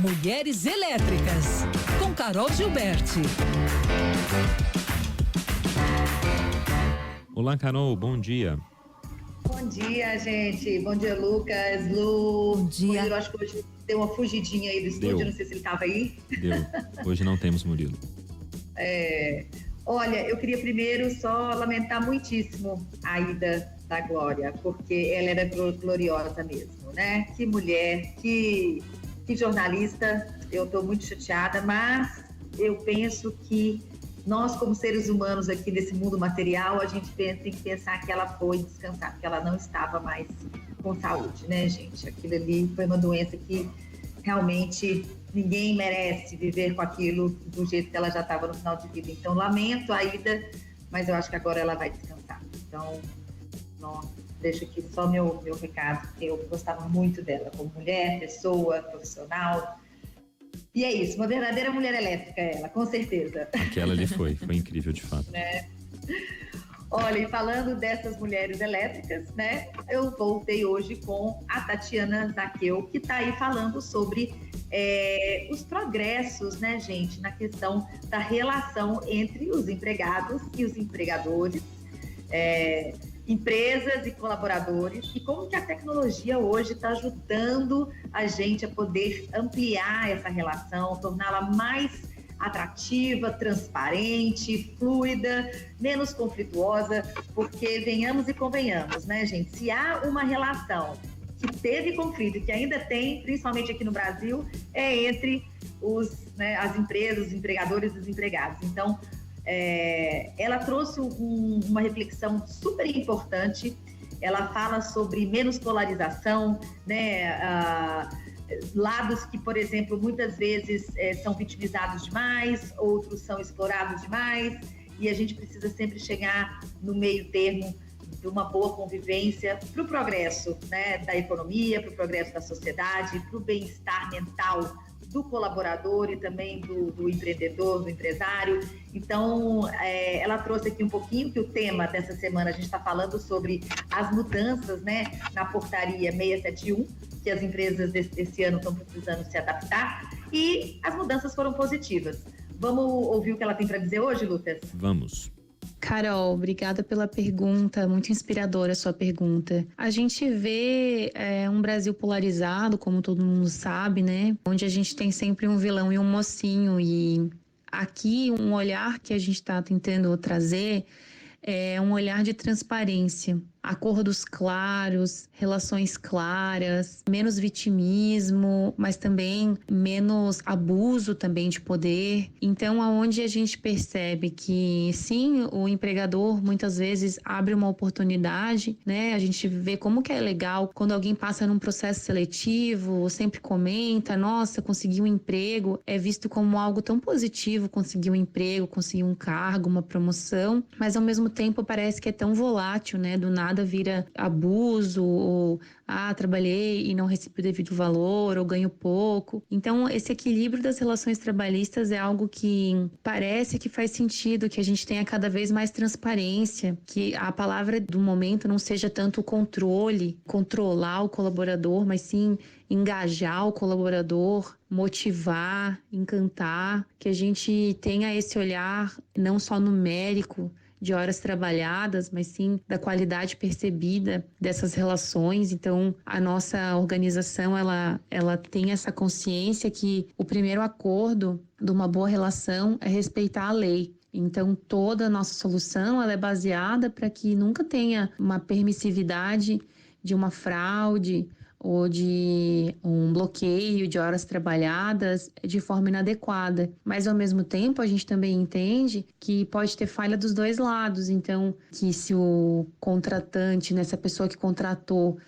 Mulheres Elétricas, com Carol Gilberti. Olá, Carol, bom dia. Bom dia, gente. Bom dia, Lucas, Lu. Bom dia. Murilo, acho que hoje deu uma fugidinha aí do estúdio, não sei se ele estava aí. Deu. Hoje não temos Murilo. Olha, eu queria primeiro só lamentar muitíssimo a ida da Glória, porque ela era gloriosa mesmo, né? Que mulher, que jornalista. Eu estou muito chateada, mas eu penso que nós, como seres humanos aqui nesse mundo material, a gente tem que pensar que ela foi descansar, porque ela não estava mais com saúde, né, gente? Aquilo ali foi uma doença que realmente ninguém merece viver com aquilo do jeito que ela já estava no final de vida. Então, lamento a ida, mas eu acho que agora ela vai descansar. Então, deixo aqui só meu recado, porque eu gostava muito dela como mulher, pessoa, profissional. E é isso, uma verdadeira mulher elétrica ela, com certeza. Aquela ali foi incrível de fato. Né? Olha, e falando dessas mulheres elétricas, né, eu voltei hoje com a Tatiana Zaqueu, que está aí falando sobre os progressos, né, gente, na questão da relação entre os empregados e os empregadores, empresas e colaboradores, e como que a tecnologia hoje está ajudando a gente a poder ampliar essa relação, torná-la mais atrativa, transparente, fluida, menos conflituosa, porque venhamos e convenhamos, né, gente? Se há uma relação que teve conflito e que ainda tem, principalmente aqui no Brasil, é entre as empresas, os empregadores e os empregados. Então, ela trouxe uma reflexão super importante. Ela fala sobre menos polarização, né? Lados que, por exemplo, muitas vezes são vitimizados demais, outros são explorados demais, e a gente precisa sempre chegar no meio termo de uma boa convivência para o progresso, né, da economia, para o progresso da sociedade, para o bem-estar mental do colaborador e também do empreendedor, do empresário. Então, ela trouxe aqui um pouquinho, que o tema dessa semana a gente está falando sobre as mudanças, né, na portaria 671, que as empresas desse ano estão precisando se adaptar, e as mudanças foram positivas. Vamos ouvir o que ela tem para dizer hoje, Lucas? Vamos. Carol, obrigada pela pergunta, muito inspiradora a sua pergunta. A gente vê um Brasil polarizado, como todo mundo sabe, né? Onde a gente tem sempre um vilão e um mocinho, e aqui um olhar que a gente está tentando trazer é um olhar de transparência, acordos claros, relações claras, menos vitimismo, mas também menos abuso também de poder. Então, aonde a gente percebe que sim, o empregador muitas vezes abre uma oportunidade, né? A gente vê como que é legal quando alguém passa num processo seletivo, sempre comenta, nossa, consegui um emprego, é visto como algo tão positivo, conseguir um emprego, conseguir um cargo, uma promoção, mas ao mesmo tempo parece que é tão volátil, né? Do nada vira abuso, ou trabalhei e não recebi o devido valor, ou ganho pouco. Então, esse equilíbrio das relações trabalhistas é algo que parece que faz sentido, que a gente tenha cada vez mais transparência, que a palavra do momento não seja tanto o controle, controlar o colaborador, mas sim engajar o colaborador, motivar, encantar, que a gente tenha esse olhar não só numérico, de horas trabalhadas, mas sim da qualidade percebida dessas relações. Então, a nossa organização, ela tem essa consciência que o primeiro acordo de uma boa relação é respeitar a lei. Então, toda a nossa solução, ela é baseada para que nunca tenha uma permissividade de uma fraude ou de um bloqueio de horas trabalhadas de forma inadequada. Mas, ao mesmo tempo, a gente também entende que pode ter falha dos dois lados. Então, que se o contratante, né, essa pessoa que contratou,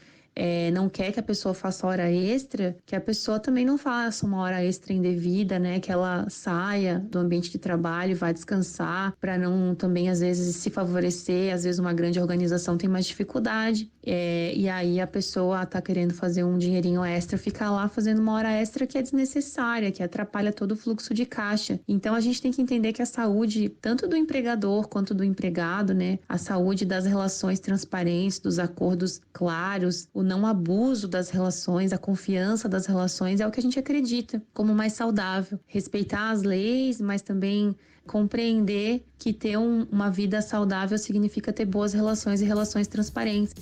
não quer que a pessoa faça hora extra, que a pessoa também não faça uma hora extra indevida, né? Que ela saia do ambiente de trabalho, vá descansar, para não também, às vezes, se favorecer. Às vezes, uma grande organização tem mais dificuldade, e aí a pessoa tá querendo fazer um dinheirinho extra, fica lá fazendo uma hora extra que é desnecessária, que atrapalha todo o fluxo de caixa. Então, a gente tem que entender que a saúde, tanto do empregador quanto do empregado, né? A saúde das relações transparentes, dos acordos claros, o não abuso das relações, a confiança das relações é o que a gente acredita como mais saudável. Respeitar as leis, mas também compreender que ter uma vida saudável significa ter boas relações e relações transparentes.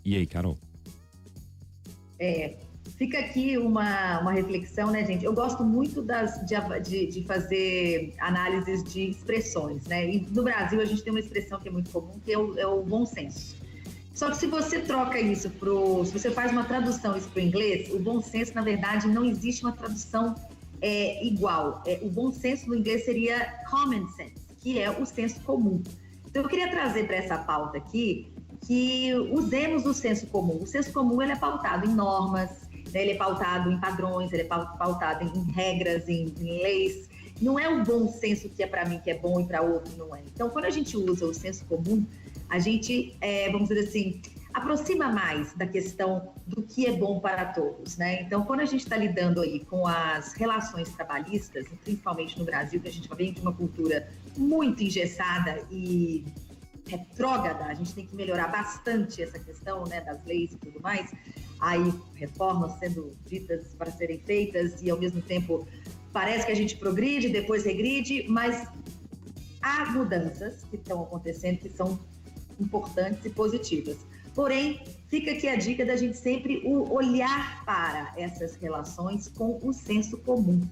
E aí, Carol? Fica aqui uma reflexão, né, gente? Eu gosto muito de fazer análises de expressões, né? E no Brasil a gente tem uma expressão que é muito comum, que é o bom senso. Só que se você troca isso se você faz uma tradução isso para o inglês, o bom senso, na verdade, não existe uma tradução igual. O bom senso no inglês seria common sense, que é o senso comum. Então eu queria trazer para essa pauta aqui que usemos o senso comum. O senso comum ele é pautado em normas, né? Ele é pautado em padrões, ele é pautado em regras, em leis. Não é o bom senso que é para mim que é bom e para outro não é. Então, quando a gente usa o senso comum, a gente, vamos dizer assim, aproxima mais da questão do que é bom para todos, né? Então, quando a gente está lidando aí com as relações trabalhistas, principalmente no Brasil, que a gente vem de uma cultura muito engessada e retrógrada, a gente tem que melhorar bastante essa questão, né, das leis e tudo mais. Aí, reformas sendo ditas para serem feitas e, ao mesmo tempo, parece que a gente progride, depois regride, mas há mudanças que estão acontecendo que são importantes e positivas. Porém, fica aqui a dica da gente sempre olhar para essas relações com o senso comum.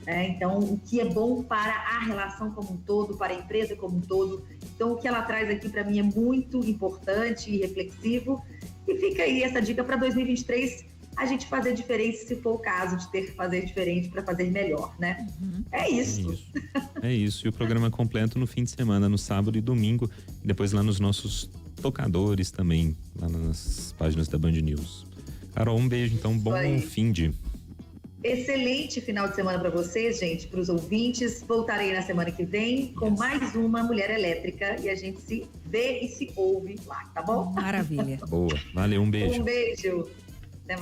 Então, o que é bom para a relação como um todo, para a empresa como um todo. Então, o que ela traz aqui para mim é muito importante e reflexivo. E fica aí essa dica para 2023, a gente fazer diferente, se for o caso de ter que fazer diferente para fazer melhor, né? É isso. É isso. E o programa completo no fim de semana, no sábado e domingo. E depois lá nos nossos tocadores também, lá nas páginas da Band News. Carol, um beijo, então. Bom fim de... Excelente final de semana para vocês, gente, para os ouvintes. Voltarei na semana que vem com mais uma Mulher Elétrica e a gente se vê e se ouve lá, tá bom? Maravilha. Boa. Valeu, um beijo. Um beijo.